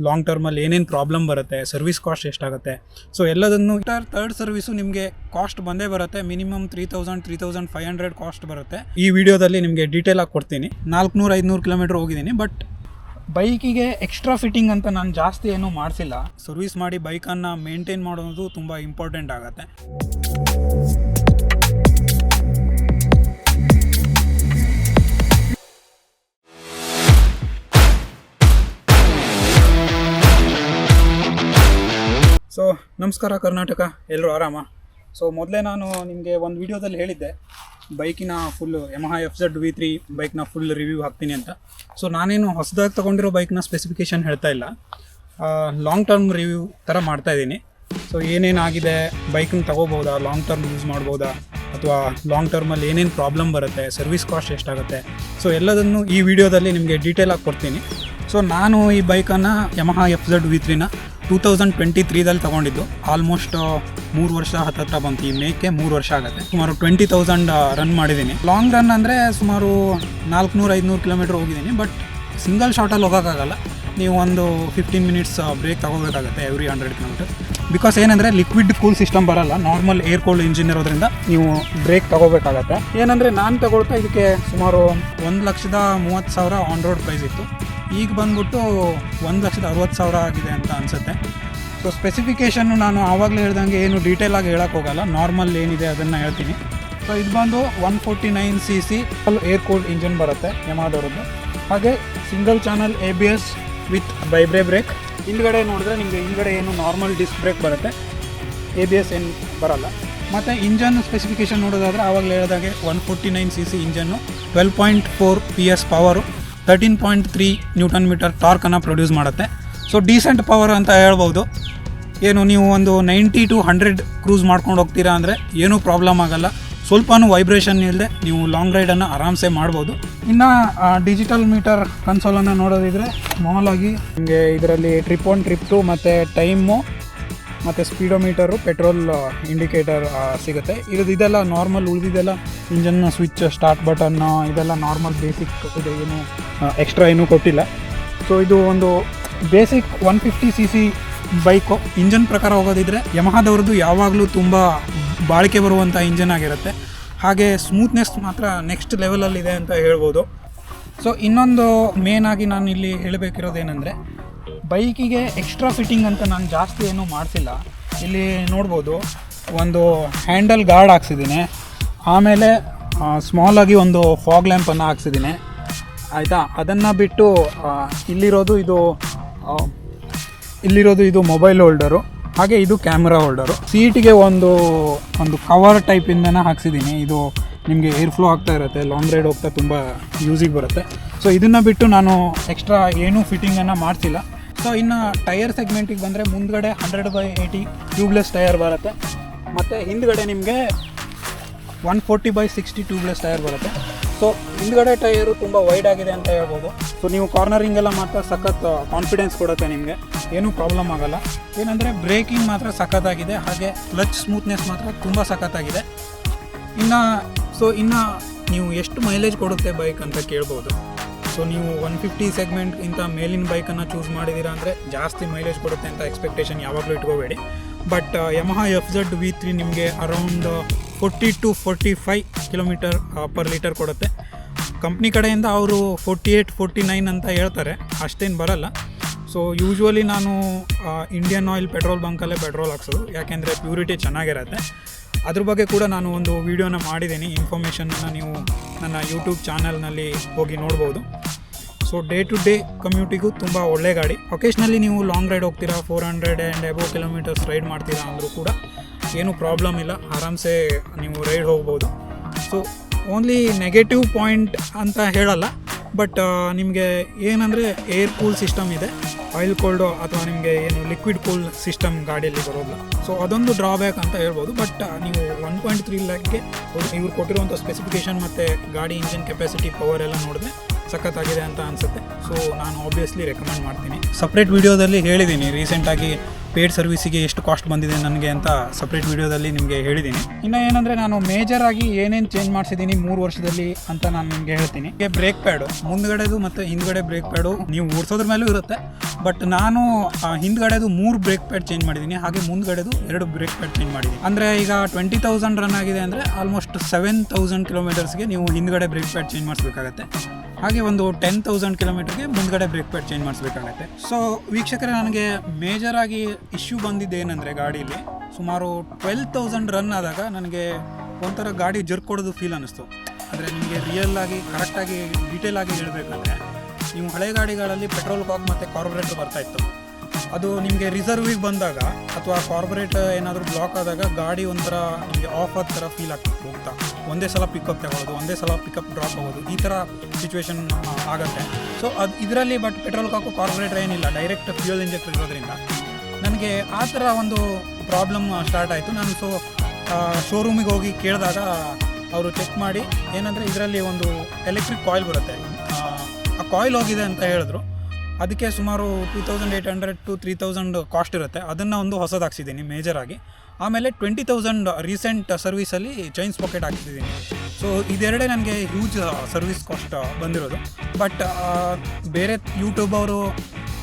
Long ಟರ್ಮಲ್ಲಿ ಏನೇನು problem ಬರುತ್ತೆ, service cost ಎಷ್ಟಾಗುತ್ತೆ, ಸೊ ಎಲ್ಲದನ್ನು ಥರ್ಡ್ ಸರ್ವಿಸು ನಿಮಗೆ ಕಾಸ್ಟ್ ಬಂದೇ ಬರುತ್ತೆ. ಮಿನಿಮಮ್ 3,500 ಕಾಸ್ಟ್ ಬರುತ್ತೆ. ಈ ವಿಡಿಯೋದಲ್ಲಿ ನಿಮಗೆ ಡೀಟೇಲ್ ಆಗಿ ಕೊಡ್ತೀನಿ. 400-500 ಕಿಲೋಮೀಟರ್ ಹೋಗಿದ್ದೀನಿ. ಬಟ್ ಬೈಕಿಗೆ ಎಕ್ಸ್ಟ್ರಾ ಫಿಟ್ಟಿಂಗ್ ಅಂತ ನಾನು ಜಾಸ್ತಿ ಏನೂ ಮಾಡಿಸಿಲ್ಲ. ಸರ್ವಿಸ್ ಮಾಡಿ ಬೈಕನ್ನು ಮೇಂಟೈನ್ ಮಾಡೋದು ತುಂಬ ಇಂಪಾರ್ಟೆಂಟ್ ಆಗುತ್ತೆ. ಸೊ ನಮಸ್ಕಾರ ಕರ್ನಾಟಕ, ಎಲ್ಲರೂ ಆರಾಮ? ಸೊ ಮೊದಲೇ ನಾನು ನಿಮಗೆ ಒಂದು ವಿಡಿಯೋದಲ್ಲಿ ಹೇಳಿದ್ದೆ ಬೈಕಿನ ಫುಲ್ಲು ಯಮಹಾ FZ V3 ಬೈಕ್ನ ಫುಲ್ ರಿವ್ಯೂ ಹಾಕ್ತೀನಿ ಅಂತ. ಸೊ ನಾನೇನು ಹೊಸದಾಗಿ ತೊಗೊಂಡಿರೋ ಬೈಕ್ನ ಸ್ಪೆಸಿಫಿಕೇಷನ್ ಹೇಳ್ತಾ ಇಲ್ಲ, ಲಾಂಗ್ ಟರ್ಮ್ ರಿವ್ಯೂ ಥರ ಮಾಡ್ತಾಯಿದ್ದೀನಿ. ಸೊ ಏನೇನಾಗಿದೆ, ಬೈಕನ್ನ ತೊಗೋಬೋದಾ, ಲಾಂಗ್ ಟರ್ಮ್ ಯೂಸ್ ಮಾಡ್ಬೋದಾ, ಅಥವಾ ಲಾಂಗ್ ಟರ್ಮಲ್ಲಿ ಏನೇನು ಪ್ರಾಬ್ಲಮ್ ಬರುತ್ತೆ, ಸರ್ವಿಸ್ ಕಾಸ್ಟ್ ಎಷ್ಟಾಗುತ್ತೆ, ಸೊ ಎಲ್ಲದನ್ನು ಈ ವಿಡಿಯೋದಲ್ಲಿ ನಿಮಗೆ ಡೀಟೇಲಾಗಿ ಕೊಡ್ತೀನಿ. ಸೊ ನಾನು ಈ ಬೈಕನ್ನು ಯಮಹಾ FZ V3ನ 2023ದಲ್ಲಿ ತೊಗೊಂಡಿದ್ದು. ಆಲ್ಮೋಸ್ಟ್ 3 ವರ್ಷ ಹತ್ತತ್ರ ಬಂತು. ಈ ಮೇಕೆ 3 ವರ್ಷ ಆಗುತ್ತೆ. ಸುಮಾರು 20,000 ರನ್ ಮಾಡಿದ್ದೀನಿ. ಲಾಂಗ್ ರನ್ ಅಂದರೆ ಸುಮಾರು 400-500 ಕಿಲೋಮೀಟ್ರ್ ಹೋಗಿದ್ದೀನಿ. ಬಟ್ ಸಿಂಗಲ್ ಶಾರ್ಟಲ್ಲಿ ಹೋಗೋಕ್ಕಾಗಲ್ಲ. ನೀವು ಒಂದು 15 ಮಿನಿಟ್ಸ್ ಬ್ರೇಕ್ ತೊಗೋಬೇಕಾಗುತ್ತೆ ಎವ್ರಿ 100 ಕಿಲೋಮೀಟರ್. ಬಿಕಾಸ್ ಏನಂದರೆ ಲಿಕ್ವಿಡ್ ಕೂಲ್ ಸಿಸ್ಟಮ್ ಬರಲ್ಲ, ನಾರ್ಮಲ್ ಏರ್ ಕೂಲ್ಡ್ ಇಂಜಿನ್ ಇರೋದ್ರಿಂದ ನೀವು ಬ್ರೇಕ್ ತೊಗೋಬೇಕಾಗತ್ತೆ. ಏನಂದರೆ ನಾನು ತಗೊಳ್ತಾ ಇದಕ್ಕೆ ಸುಮಾರು 1,30,000 ಆನ್ ರೋಡ್ ಪ್ರೈಸ್ ಇತ್ತು. ಈಗ ಬಂದ್ಬಿಟ್ಟು 1,60,000 ಆಗಿದೆ ಅಂತ ಅನಿಸುತ್ತೆ. ಸೊ ಸ್ಪೆಸಿಫಿಕೇಷನ್ನು ನಾನು ಆವಾಗಲೇ ಹೇಳ್ದಂಗೆ ಏನು ಡೀಟೇಲಾಗಿ ಹೇಳೋಕ್ಕೆ ಹೋಗಲ್ಲ, ನಾರ್ಮಲ್ ಏನಿದೆ ಅದನ್ನು ಹೇಳ್ತೀನಿ. ಸೊ ಇದು ಬಂದು 149cc ಏರ್ ಕೂಲ್ಡ್ ಇಂಜಿನ್ ಬರುತ್ತೆ ಯಮಹಾದವ್ರದ್ದು. ಹಾಗೆ ಸಿಂಗಲ್ ಚಾನಲ್ ABS ವಿತ್ ವೈಬ್ರೇ ಬ್ರೇಕ್. ಹಿಂದ್ಗಡೆ ನೋಡಿದ್ರೆ ನಿಮಗೆ ಹಿಂದ್ಗಡೆ ಏನು ನಾರ್ಮಲ್ ಡಿಸ್ಕ್ ಬ್ರೇಕ್ ಬರುತ್ತೆ, ABS ಏನು ಬರಲ್ಲ. ಮತ್ತು ಇಂಜನ್ ಸ್ಪೆಸಿಫಿಕೇಷನ್ ನೋಡೋದಾದರೆ ಆವಾಗಲೇ ಹೇಳಿದಾಗೆ 149cc engine, 12.4 PS power, 13.3 Nm ಟಾರ್ಕನ್ನು produce ಮಾಡುತ್ತೆ. ಸೊ ಡೀಸೆಂಟ್ ಪವರ್ ಅಂತ ಹೇಳ್ಬೋದು. ಏನು ನೀವು ಒಂದು 90 to 100 ಕ್ರೂಸ್ ಮಾಡ್ಕೊಂಡು ಹೋಗ್ತೀರಾ ಅಂದರೆ ಏನೂ ಪ್ರಾಬ್ಲಮ್ ಆಗೋಲ್ಲ. ಸ್ವಲ್ಪನೂ ವೈಬ್ರೇಷನ್ ಇಲ್ಲದೆ ನೀವು ಲಾಂಗ್ ರೈಡನ್ನು ಆರಾಮ್ಸೆ ಮಾಡ್ಬೋದು. ಇನ್ನು ಡಿಜಿಟಲ್ ಮೀಟರ್ ಕನ್ಸೋಲನ್ನು ನೋಡೋದಿದ್ರೆ ಮಾಮೂಲಾಗಿ ನಿಮಗೆ ಇದರಲ್ಲಿ ಟ್ರಿಪ್ 1 ಟ್ರಿಪ್ 2 ಮತ್ತು ಟೈಮು ಮತ್ತು ಸ್ಪೀಡೋಮೀಟರು, ಪೆಟ್ರೋಲ್ ಇಂಡಿಕೇಟರ್ ಸಿಗುತ್ತೆ. ಇದೆಲ್ಲ ನಾರ್ಮಲ್. ಉಳಿದಿದ್ದೆಲ್ಲ ಇಂಜನ್ ಸ್ವಿಚ್, ಸ್ಟಾರ್ಟ್ ಬಟನ್ನು, ಇದೆಲ್ಲ ನಾರ್ಮಲ್ ಬೇಸಿಕ್ ಇದೆ, ಏನು ಎಕ್ಸ್ಟ್ರಾ ಏನೂ ಕೊಟ್ಟಿಲ್ಲ. ಸೊ ಇದು ಒಂದು ಬೇಸಿಕ್ 150cc ಬೈಕು. ಇಂಜನ್ ಪ್ರಕಾರ ಹೋಗೋದಿದ್ರೆ ಯಮಹಾದವ್ರದ್ದು ಯಾವಾಗಲೂ ತುಂಬ ಬಾಳಿಕೆ ಬರುವಂಥ ಇಂಜನ್ ಆಗಿರುತ್ತೆ. ಹಾಗೆ ಸ್ಮೂತ್ನೆಸ್ ಮಾತ್ರ ನೆಕ್ಸ್ಟ್ ಲೆವೆಲಲ್ಲಿದೆ ಅಂತ ಹೇಳ್ಬೋದು. ಸೊ ಇನ್ನೊಂದು ಮೇನಾಗಿ ನಾನು ಇಲ್ಲಿ ಹೇಳಬೇಕಿರೋದೇನೆಂದರೆ, ಬೈಕಿಗೆ ಎಕ್ಸ್ಟ್ರಾ ಫಿಟ್ಟಿಂಗ್ ಅಂತ ನಾನು ಜಾಸ್ತಿ ಏನೂ ಮಾಡಿಸಿಲ್ಲ. ಇಲ್ಲಿ ನೋಡ್ಬೋದು ಒಂದು ಹ್ಯಾಂಡಲ್ ಗಾರ್ಡ್ ಹಾಕ್ಸಿದ್ದೀನಿ. ಆಮೇಲೆ ಸ್ಮಾಲಾಗಿ ಒಂದು ಫಾಗ್ ಲ್ಯಾಂಪನ್ನು ಹಾಕ್ಸಿದ್ದೀನಿ, ಆಯಿತಾ. ಅದನ್ನು ಬಿಟ್ಟು ಇಲ್ಲಿರೋದು ಇದು ಮೊಬೈಲ್ ಹೋಲ್ಡರು, ಹಾಗೆ ಇದು ಕ್ಯಾಮ್ರಾ ಹೋಲ್ಡರು. ಸೀಟಿಗೆ ಒಂದು ಕವರ್ ಟೈಪಿಂದನೇ ಹಾಕ್ಸಿದ್ದೀನಿ. ಇದು ನಿಮಗೆ ಏರ್ ಫ್ಲೋ ಆಗ್ತಾ ಇರುತ್ತೆ, ಲಾಂಗ್ ರೈಡ್ ಹೋಗ್ತಾ ತುಂಬ ಯೂಸಿಗೆ ಬರುತ್ತೆ. ಸೊ ಇದನ್ನು ಬಿಟ್ಟು ನಾನು ಎಕ್ಸ್ಟ್ರಾ ಏನೂ ಫಿಟ್ಟಿಂಗನ್ನು ಮಾಡ್ತಿಲ್ಲ. ಸೊ ಇನ್ನು ಟೈರ್ ಸೆಗ್ಮೆಂಟಿಗೆ ಬಂದರೆ ಮುಂದ್ಗಡೆ 100/80 ಟ್ಯೂಬ್ಲೆಸ್ ಟೈರ್ ಬರುತ್ತೆ. ಮತ್ತು ಹಿಂದ್ಗಡೆ ನಿಮಗೆ 140/60 ಟ್ಯೂಬ್ಲೆಸ್ ಟೈರ್ ಬರುತ್ತೆ. ಸೊ ಹಿಂದ್ಗಡೆ ಟೈರು ತುಂಬ ವೈಡ್ ಆಗಿದೆ ಅಂತ ಹೇಳ್ಬೋದು. ಸೊ ನೀವು ಕಾರ್ನರಿಂಗೆಲ್ಲ ಮಾತ್ರ ಸಖತ್ ಕಾನ್ಫಿಡೆನ್ಸ್ ಕೊಡುತ್ತೆ, ನಿಮಗೆ ಏನೂ ಪ್ರಾಬ್ಲಮ್ ಆಗೋಲ್ಲ. ಏನಂದರೆ ಬ್ರೇಕಿಂಗ್ ಮಾತ್ರ ಸಖತ್ತಾಗಿದೆ, ಹಾಗೆ ಕ್ಲಚ್ ಸ್ಮೂತ್ನೆಸ್ ಮಾತ್ರ ತುಂಬ ಸಖತ್ತಾಗಿದೆ. ಇನ್ನು ನೀವು ಎಷ್ಟು ಮೈಲೇಜ್ ಕೊಡುತ್ತೆ ಬೈಕ್ ಅಂತ ಕೇಳ್ಬೋದು. ಸೊ ನೀವು 150 ಸೆಗ್ಮೆಂಟ್ಗಿಂತ ಮೇಲಿನ ಬೈಕನ್ನು ಚೂಸ್ ಮಾಡಿದ್ದೀರಾ ಅಂದರೆ ಜಾಸ್ತಿ ಮೈಲೇಜ್ ಕೊಡುತ್ತೆ ಅಂತ ಎಕ್ಸ್ಪೆಕ್ಟೇಷನ್ ಯಾವಾಗಲೂ ಇಟ್ಕೋಬೇಡಿ. ಬಟ್ ಯಮಹಾ FZ V3 ನಿಮಗೆ around 40 to 45 kilometre per litre ಕೊಡುತ್ತೆ. ಕಂಪ್ನಿ ಕಡೆಯಿಂದ ಅವರು 48-49 ಅಂತ ಹೇಳ್ತಾರೆ, ಅಷ್ಟೇನು ಬರಲ್ಲ. ಸೊ ಯೂಶ್ವಲಿ ನಾನು ಇಂಡಿಯನ್ ಆಯಿಲ್ ಪೆಟ್ರೋಲ್ ಬಂಕಲ್ಲೇ ಪೆಟ್ರೋಲ್ ಹಾಕ್ಸೋದು, ಯಾಕೆಂದರೆ ಪ್ಯೂರಿಟಿ ಚೆನ್ನಾಗಿರುತ್ತೆ. ಅದ್ರ ಬಗ್ಗೆ ಕೂಡ ನಾನು ಒಂದು ವೀಡಿಯೋನ ಮಾಡಿದ್ದೀನಿ. ಇನ್ಫಾರ್ಮೇಷನನ್ನು ನೀವು ನನ್ನ ಯೂಟ್ಯೂಬ್ ಚಾನಲ್ನಲ್ಲಿ ಹೋಗಿ ನೋಡ್ಬೋದು. ಸೊ ಡೇ ಟು ಡೇ ಕಮ್ಯೂಟಿಗೂ ತುಂಬ ಒಳ್ಳೆ ಗಾಡಿ. ಒಕೇಶ್ನಲ್ಲಿ ನೀವು ಲಾಂಗ್ ರೈಡ್ ಹೋಗ್ತೀರಾ, 400 and above ಕಿಲೋಮೀಟರ್ಸ್ ರೈಡ್ ಮಾಡ್ತೀರಾ ಅಂದರೂ ಕೂಡ ಏನೂ ಪ್ರಾಬ್ಲಮ್ ಇಲ್ಲ, ಆರಾಮ್ಸೆ ನೀವು ರೈಡ್ ಹೋಗ್ಬೋದು. ಸೊ ಓನ್ಲಿ ನೆಗೆಟಿವ್ ಪಾಯಿಂಟ್ ಅಂತ ಹೇಳಲ್ಲ, ಬಟ್ ನಿಮಗೆ ಏನಂದರೆ ಏರ್ ಕೂಲ್ ಸಿಸ್ಟಮ್ ಇದೆ, ಆಯಿಲ್ ಕೋಲ್ಡು ಅಥವಾ ನಿಮಗೆ ಏನು ಲಿಕ್ವಿಡ್ ಕೂಲ್ ಸಿಸ್ಟಮ್ ಗಾಡಿಯಲ್ಲಿ ಬರೋಲ್ಲ. ಸೊ ಅದೊಂದು ಡ್ರಾಬ್ಯಾಕ್ ಅಂತ ಹೇಳ್ಬೋದು. ಬಟ್ ನೀವು 1.3 ಲ್ಯಾಕ್ಗೆ ಇವ್ರು ಕೊಟ್ಟಿರುವಂಥ ಸ್ಪೆಸಿಫಿಕೇಷನ್ ಮತ್ತು ಗಾಡಿ ಇಂಜಿನ್ ಕೆಪಾಸಿಟಿ ಪವರ್ ಎಲ್ಲ ನೋಡಿದ್ರೆ ಸಖತ್ತಾಗಿದೆ ಅಂತ ಅನಿಸುತ್ತೆ. ಸೊ ನಾನು ಆಬ್ವಿಯಸ್ಲಿ ರೆಕಮೆಂಡ್ ಮಾಡ್ತೀನಿ. ಸಪ್ರೇಟ್ ವೀಡಿಯೋದಲ್ಲಿ ಹೇಳಿದ್ದೀನಿ ರೀಸೆಂಟಾಗಿ ಪೇಯ್ಡ್ ಸರ್ವಿಸಿಗೆ ಎಷ್ಟು ಕಾಸ್ಟ್ ಬಂದಿದೆ ನನಗೆ ಅಂತ ಸಪ್ರೇಟ್ ವೀಡಿಯೋದಲ್ಲಿ ನಿಮಗೆ ಹೇಳಿದ್ದೀನಿ. ಇನ್ನು ಏನಂದರೆ ನಾನು ಮೇಜರಾಗಿ ಏನೇನು ಚೇಂಜ್ ಮಾಡಿಸಿದ್ದೀನಿ 3 ವರ್ಷದಲ್ಲಿ ಅಂತ ನಾನು ನಿಮಗೆ ಹೇಳ್ತೀನಿ. ಬ್ರೇಕ್ ಪ್ಯಾಡು ಮುಂದ್ಗಡೆದು ಮತ್ತು ಹಿಂದ್ಗಡೆ ಬ್ರೇಕ್ ಪ್ಯಾಡು ನೀವು ಓಡಿಸೋದ್ರ ಮೇಲೂ ಇರುತ್ತೆ, ಬಟ್ ನಾನು ಹಿಂದ್ಗಡೆದು 3 ಬ್ರೇಕ್ ಪ್ಯಾಡ್ ಚೇಂಜ್ ಮಾಡಿದ್ದೀನಿ, ಹಾಗೆ ಮುಂದ್ಗಡೆದು 2 ಬ್ರೇಕ್ ಪ್ಯಾಡ್ ಚೇಂಜ್ ಮಾಡಿದ್ದೀನಿ. ಅಂದರೆ ಈಗ 20,000 ರನ್ ಆಗಿದೆ ಅಂದರೆ ಆಲ್ಮೋಸ್ಟ್ 7,000 ಕಿಲೋಮೀಟರ್ಸ್ಗೆ ನೀವು ಹಿಂದ್ಗಡೆ ಬ್ರೇಕ್ ಪ್ಯಾಡ್ ಚೇಂಜ್ ಮಾಡಿಸ್ಬೇಕಾಗತ್ತೆ. ಹಾಗೆ ಒಂದು 10,000 ಕಿಲೋಮೀಟರ್ಗೆ ಮುಂದ್ಗಡೆ ಬ್ರೇಕ್ ಪ್ಯಾಡ್ ಚೇಂಜ್ ಮಾಡಿಸ್ಬೇಕಾಗತ್ತೆ. ಸೊ ವೀಕ್ಷಕರೇ, ನನಗೆ ಮೇಜರಾಗಿ ಇಶ್ಯೂ ಬಂದಿದ್ದೇನೆಂದರೆ ಗಾಡೀಲಿ ಸುಮಾರು 12,000 ರನ್ ಆದಾಗ ನನಗೆ ಒಂಥರ ಗಾಡಿ ಜರ್ಕ್ ಕೊಡೋದು ಫೀಲ್ ಅನ್ನಿಸ್ತು. ಅಂದರೆ ನಿಮಗೆ ರಿಯಲ್ ಆಗಿ ಕರೆಕ್ಟಾಗಿ ಡೀಟೇಲ್ ಆಗಿ ಹೇಳಬೇಕಂದ್ರೆ, ನೀವು ಹಳೆ ಗಾಡಿಗಳಲ್ಲಿ ಪೆಟ್ರೋಲ್ ಕಾಕ್ ಮತ್ತು ಕಾರ್ಬೊರೇಟರ್ ಬರ್ತಾಯಿತ್ತು. ಅದು ನಿಮಗೆ ರಿಸರ್ವಿಗೆ ಬಂದಾಗ ಅಥವಾ ಕಾರ್ಬೊರೇಟರ್ ಏನಾದರೂ ಬ್ಲಾಕ್ ಆದಾಗ ಗಾಡಿ ಒಂಥರ ನಿಮಗೆ ಆಫ್ ಆದ ಥರ ಫೀಲ್ ಆಗ್ತಿತ್ತು. ಹೋಗ್ತಾ ಒಂದೇ ಸಲ ಪಿಕಪ್ ತಗೊಳ್ಳೋದು, ಒಂದೇ ಸಲ ಪಿಕಪ್ ಡ್ರಾಪ್ ಆಗೋದು, ಈ ಥರ ಸಿಚುವೇಶನ್ ಆಗುತ್ತೆ. ಸೊ ಇದರಲ್ಲಿ ಬಟ್ ಪೆಟ್ರೋಲ್ ಕಾಕು ಕಾರ್ಬೊರೇಟರ್ ಏನಿಲ್ಲ, ಡೈರೆಕ್ಟ್ ಫ್ಯೂಯಲ್ ಇಂಜೆಕ್ಟರ್ ಇರೋದ್ರಿಂದ ನನಗೆ ಆ ಥರ ಒಂದು ಪ್ರಾಬ್ಲಮ್ ಸ್ಟಾರ್ಟ್ ಆಯಿತು. ನಾನು ಶೋರೂಮಿಗೆ ಹೋಗಿ ಕೇಳಿದಾಗ ಅವರು ಚೆಕ್ ಮಾಡಿ ಏನಂದರೆ ಇದರಲ್ಲಿ ಒಂದು ಎಲೆಕ್ಟ್ರಿಕ್ ಕಾಯಿಲ್ ಬರುತ್ತೆ, ಆ ಕಾಯಿಲ್ ಹೋಗಿದೆ ಅಂತ ಹೇಳಿದ್ರು. ಅದಕ್ಕೆ ಸುಮಾರು 2,800 to 3,000 ಕಾಸ್ಟ್ ಇರುತ್ತೆ. ಅದನ್ನು ಒಂದು ಹೊಸದು ಹಾಕ್ಸಿದ್ದೀನಿ ಮೇಜರಾಗಿ. ಆಮೇಲೆ 20,000 ರೀಸೆಂಟ್ ಸರ್ವಿಸಲ್ಲಿ ಚೈನ್ ಸ್ಪಾಕೆಟ್ ಹಾಕ್ಸಿದ್ದೀನಿ. ಸೊ ಇದೆರಡೇ ನನಗೆ ಹ್ಯೂಜ್ ಸರ್ವಿಸ್ ಕಾಸ್ಟ್ ಬಂದಿರೋದು. ಬಟ್ ಬೇರೆ ಯೂಟ್ಯೂಬ್ ಅವರು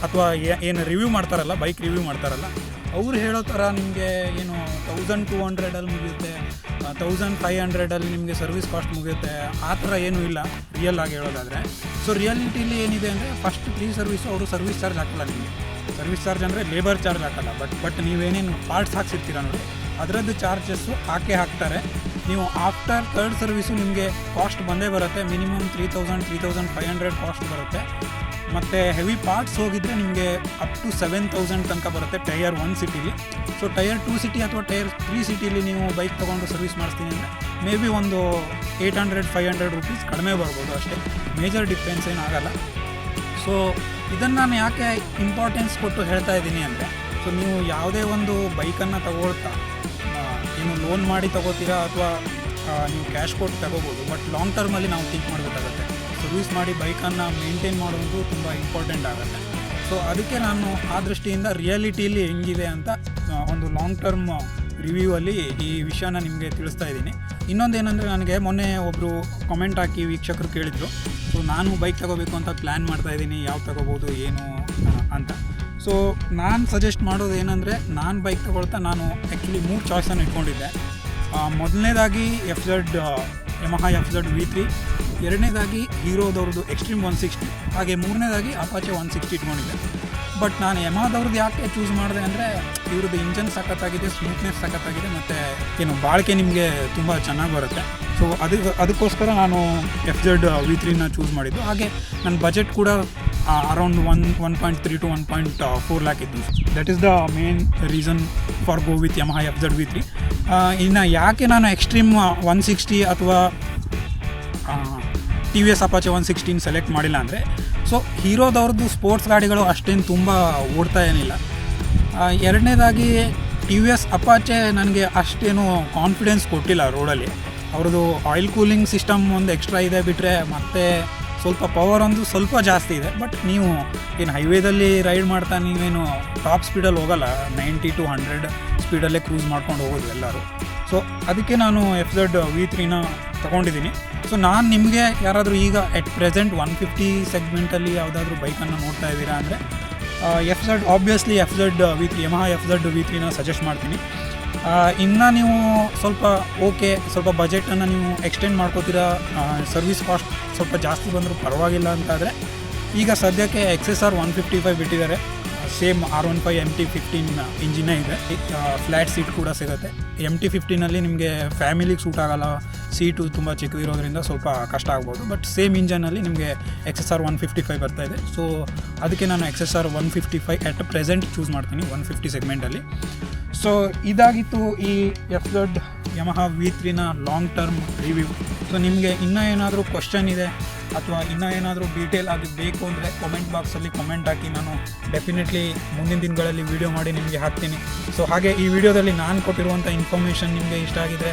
ಅಥವಾ ಏನು ರಿವ್ಯೂ ಮಾಡ್ತಾರಲ್ಲ, ಬೈಕ್ ರಿವ್ಯೂ ಮಾಡ್ತಾರಲ್ಲ, ಅವ್ರು ಹೇಳೋ ಥರ ನಿಮಗೆ ಏನು 1,200 ಮುಗಿಯುತ್ತೆ, 1,500 ನಿಮಗೆ ಸರ್ವಿಸ್ ಕಾಸ್ಟ್ ಮುಗಿಯುತ್ತೆ, ಆ ಥರ ಏನೂ ಇಲ್ಲ ರಿಯಲ್ ಆಗಿ ಹೇಳೋದಾದರೆ. ಸೊ ರಿಯಾಲಿಟಿಲಿ ಏನಿದೆ ಅಂದರೆ, ಫಸ್ಟ್ 3 ಸರ್ವಿಸು ಅವರು ಸರ್ವಿಸ್ ಚಾರ್ಜ್ ಹಾಕಲ್ಲ ನಿಮಗೆ. ಸರ್ವಿಸ್ ಚಾರ್ಜ್ ಅಂದರೆ ಲೇಬರ್ ಚಾರ್ಜ್ ಹಾಕಲ್ಲ, ಬಟ್ ನೀವೇನೇನು ಪಾರ್ಟ್ಸ್ ಹಾಕ್ಸಿರ್ತೀರ ನೋಡಿ ಅದರದ್ದು ಚಾರ್ಜಸ್ಸು ಹಾಕ್ತಾರೆ. ನೀವು ಆಫ್ಟರ್ 3rd ಸರ್ವಿಸು ನಿಮಗೆ ಕಾಸ್ಟ್ ಬಂದೇ ಬರುತ್ತೆ. ಮಿನಿಮಮ್ 3,000-3,500 ಕಾಸ್ಟ್ ಬರುತ್ತೆ. ಮತ್ತು ಹೆವಿ ಪಾರ್ಟ್ಸ್ ಹೋಗಿದ್ರೆ ನಿಮಗೆ ಅಪ್ ಟು 7,000 ತನಕ ಬರುತ್ತೆ ಟೈರ್ 1 ಸಿಟಿಲಿ. ಸೊ ಟೈರ್ 2 ಸಿಟಿ ಅಥವಾ ಟೈರ್ 3 ಸಿಟಿಲಿ ನೀವು ಬೈಕ್ ತೊಗೊಂಡು ಸರ್ವಿಸ್ ಮಾಡಿಸ್ತೀನಿ ಅಂದರೆ ಮೇ ಬಿ ಒಂದು 800-500 ರುಪೀಸ್ ಕಡಿಮೆ ಬರ್ಬೋದು ಅಷ್ಟೇ, ಮೇಜರ್ ಡಿಫ್ರೆನ್ಸ್ ಏನಾಗಲ್ಲ. ಸೊ ಇದನ್ನು ನಾನು ಯಾಕೆ ಇಂಪಾರ್ಟೆನ್ಸ್ ಕೊಟ್ಟು ಹೇಳ್ತಾ ಇದ್ದೀನಿ ಅಂದರೆ, ಸೊ ನೀವು ಯಾವುದೇ ಒಂದು ಬೈಕನ್ನು ತಗೊಳ್ತಾ ಏನು ಲೋನ್ ಮಾಡಿ ತಗೋತೀರಾ ಅಥವಾ ನೀವು ಕ್ಯಾಶ್ ಕೊಟ್ಟು ತಗೋಬೋದು, ಬಟ್ ಲಾಂಗ್ ಟರ್ಮಲ್ಲಿ ನಾವು ಥಿಂಕ್ ಮಾಡಬೇಕಾಗತ್ತೆ. ಸರ್ವಿಸ್ ಮಾಡಿ ಬೈಕನ್ನು ಮೇಂಟೈನ್ ಮಾಡೋದು ತುಂಬ ಇಂಪಾರ್ಟೆಂಟ್ ಆಗುತ್ತೆ. ಸೊ ಅದಕ್ಕೆ ನಾನು ಆ ದೃಷ್ಟಿಯಿಂದ ರಿಯಾಲಿಟಿಯಲ್ಲಿ ಹೆಂಗಿದೆ ಅಂತ ಒಂದು ಲಾಂಗ್ ಟರ್ಮ್ ರಿವ್ಯೂ ಅಲ್ಲಿ ಈ ವಿಷಯನ ನಿಮಗೆ ತಿಳಿಸ್ತಾ ಇದ್ದೀನಿ. ಇನ್ನೊಂದೇನೆಂದರೆ, ನನಗೆ ಮೊನ್ನೆ ಒಬ್ಬರು ಕಮೆಂಟ್ ಹಾಕಿ ವೀಕ್ಷಕರು ಕೇಳಿದರು, ಸೊ ನಾನು ಬೈಕ್ ತಗೋಬೇಕು ಅಂತ ಪ್ಲ್ಯಾನ್ ಮಾಡ್ತಾಯಿದ್ದೀನಿ, ಯಾವ್ದು ತಗೋಬೋದು ಏನು ಅಂತ. ಸೊ ನಾನು ಸಜೆಸ್ಟ್ ಮಾಡೋದು ಏನಂದರೆ, ನಾನು ಬೈಕ್ ತಗೊಳ್ತಾ ನಾನು ಆ್ಯಕ್ಚುಲಿ 3 ಚಾಯ್ಸನ್ನು ಇಟ್ಕೊಂಡಿದ್ದೆ. ಮೊದಲನೇದಾಗಿ ಯಮಹಾ FZ V3, ಎರಡನೇದಾಗಿ ಹೀರೋದವ್ರದ್ದು ಎಕ್ಸ್ಟ್ರೀಮ್ 160, ಹಾಗೆ ಮೂರನೇದಾಗಿ ಅಪಾಚೆ 160 ಇಟ್ಕೊಂಡಿದ್ದೆ. ಬಟ್ ನಾನು ಯಮಹಾದವ್ರದ್ದು ಯಾಕೆ ಚೂಸ್ ಮಾಡಿದೆ ಅಂದರೆ, ಇವ್ರದ್ದು ಇಂಜನ್ ಸಖತ್ತಾಗಿದೆ, ಸ್ಮೂತ್ನೆಸ್ ಸಖತ್ತಾಗಿದೆ, ಮತ್ತು ಏನು ಬಾಳಿಕೆ ನಿಮಗೆ ತುಂಬ ಚೆನ್ನಾಗಿ ಬರುತ್ತೆ. ಸೊ ಅದಕ್ಕೋಸ್ಕರ ನಾನು FZ V3ನ ಚೂಸ್ ಮಾಡಿದ್ದು. ಹಾಗೆ ನನ್ನ ಬಜೆಟ್ ಕೂಡ ಅರೌಂಡ್ 1.3 to 1.4 ಲ್ಯಾಕ್ ಇತ್ತು. That is the main reason for go with Yamaha FZ V3. ಇನ್ನು ಯಾಕೆ ನಾನು ಎಕ್ಸ್ಟ್ರೀಮ್ 160 ಅಥವಾ TVS ಅಪಾಚೆ 116 ಸೆಲೆಕ್ಟ್ ಮಾಡಿಲ್ಲ ಅಂದರೆ, ಸೊ ಹೀರೋದವ್ರದ್ದು ಸ್ಪೋರ್ಟ್ಸ್ ಗಾಡಿಗಳು ಅಷ್ಟೇನು ತುಂಬ ಓಡ್ತಾ ಏನಿಲ್ಲ. ಎರಡನೇದಾಗಿ TVS ಅಪಾಚೆ ನನಗೆ ಅಷ್ಟೇನು ಕಾನ್ಫಿಡೆನ್ಸ್ ಕೊಟ್ಟಿಲ್ಲ ರೋಡಲ್ಲಿ. ಅವ್ರದ್ದು ಆಯಿಲ್ ಕೂಲಿಂಗ್ ಸಿಸ್ಟಮ್ ಒಂದು ಎಕ್ಸ್ಟ್ರಾ ಇದೆ ಬಿಟ್ಟರೆ, ಮತ್ತು ಸ್ವಲ್ಪ ಪವರ್ ಒಂದು ಸ್ವಲ್ಪ ಜಾಸ್ತಿ ಇದೆ. ಬಟ್ ನೀವು ಏನು ಹೈವೇದಲ್ಲಿ ರೈಡ್ ಮಾಡ್ತಾ ನೀವೇನು ಟಾಪ್ ಸ್ಪೀಡಲ್ಲಿ ಹೋಗಲ್ಲ, 90 to 100 ಸ್ಪೀಡಲ್ಲೇ ಕ್ರೂಸ್ ಮಾಡ್ಕೊಂಡು ಹೋಗೋದು ಎಲ್ಲರೂ. ಸೊ ಅದಕ್ಕೆ ನಾನು FZ V3ನ ತೊಗೊಂಡಿದ್ದೀನಿ. ಸೊ ನಾನು ನಿಮಗೆ ಯಾರಾದರೂ ಈಗ ಎಟ್ ಪ್ರೆಸೆಂಟ್ 150 ಸೆಗ್ಮೆಂಟಲ್ಲಿ ಯಾವುದಾದ್ರೂ ಬೈಕನ್ನು ನೋಡ್ತಾ ಇದ್ದೀರಾ ಅಂದರೆ obviously FZ V3, Yamaha FZ V3ನ ಸಜೆಸ್ಟ್ ಮಾಡ್ತೀನಿ. ಇನ್ನು ನೀವು ಸ್ವಲ್ಪ ಬಜೆಟನ್ನು ನೀವು ಎಕ್ಸ್ಟೆಂಡ್ ಮಾಡ್ಕೋತೀರಾ, ಸರ್ವಿಸ್ ಕಾಸ್ಟ್ ಸ್ವಲ್ಪ ಜಾಸ್ತಿ ಬಂದರೂ ಪರವಾಗಿಲ್ಲ ಅಂತಾದರೆ, ಈಗ ಸದ್ಯಕ್ಕೆ XSR 155 ಬಿಟ್ಟಿದ್ದಾರೆ. ಸೇಮ್ R15 MT15 ಇಂಜಿನೇ ಇದೆ. ಫ್ಲ್ಯಾಟ್ ಸೀಟ್ ಕೂಡ ಸಿಗುತ್ತೆ. MT15ನಲ್ಲಿ ನಿಮಗೆ ಫ್ಯಾಮಿಲಿಗೆ ಸೂಟ್ ಆಗೋಲ್ಲ, ಸೀಟು ತುಂಬ ಚಿಕ್ಕದಿರೋದ್ರಿಂದ ಸ್ವಲ್ಪ ಕಷ್ಟ ಆಗ್ಬೋದು. ಬಟ್ ಸೇಮ್ ಇಂಜನಲ್ಲಿ ನಿಮಗೆ XSR 155 ಬರ್ತಾಯಿದೆ. ಸೊ ಅದಕ್ಕೆ ನಾನು XSR 155 ಎಟ್ ಪ್ರೆಸೆಂಟ್ ಚೂಸ್ ಮಾಡ್ತೀನಿ 150 ಸೆಗ್ಮೆಂಟಲ್ಲಿ. ಸೊ ಇದಾಗಿತ್ತು ಈ FZ ಯಮಹಾ V3ನ ಲಾಂಗ್ ಟರ್ಮ್ ರಿವ್ಯೂ. ಸೊ ನಿಮಗೆ ಇನ್ನೂ ಏನಾದರೂ ಕ್ವಶನ್ ಇದೆ ಅಥವಾ ಇನ್ನೂ ಏನಾದರೂ ಡೀಟೇಲ್ ಆಗಿ ಬೇಕು ಅಂದರೆ ಕಾಮೆಂಟ್ ಬಾಕ್ಸಲ್ಲಿ ಕಮೆಂಟ್ ಹಾಕಿ, ನಾನು ಡೆಫಿನೆಟ್ಲಿ ಮುಂದಿನ ದಿನಗಳಲ್ಲಿ ವೀಡಿಯೋ ಮಾಡಿ ನಿಮಗೆ ಹಾಕ್ತೀನಿ. ಸೊ ಹಾಗೆ ಈ ವಿಡಿಯೋದಲ್ಲಿ ನಾನು ಕೊಟ್ಟಿರುವಂಥ ಇನ್ಫಾರ್ಮೇಷನ್ ನಿಮಗೆ ಇಷ್ಟ ಆಗಿದರೆ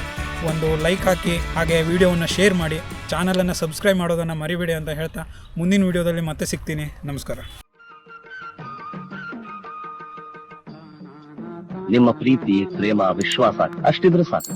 ಒಂದು ಲೈಕ್ ಹಾಕಿ, ಹಾಗೆ ವಿಡಿಯೋವನ್ನು ಶೇರ್ ಮಾಡಿ, ಚಾನಲನ್ನು ಸಬ್ಸ್ಕ್ರೈಬ್ ಮಾಡೋದನ್ನು ಮರಿಬೇಡಿ ಅಂತ ಹೇಳ್ತಾ ಮುಂದಿನ ವಿಡಿಯೋದಲ್ಲಿ ಮತ್ತೆ ಸಿಗ್ತೀನಿ. ನಮಸ್ಕಾರ. ನಿಮ್ಮ ಪ್ರೀತಿ ಪ್ರೇಮ ವಿಶ್ವಾಸ ಅಷ್ಟಿದ್ರೆ ಸಾಕು.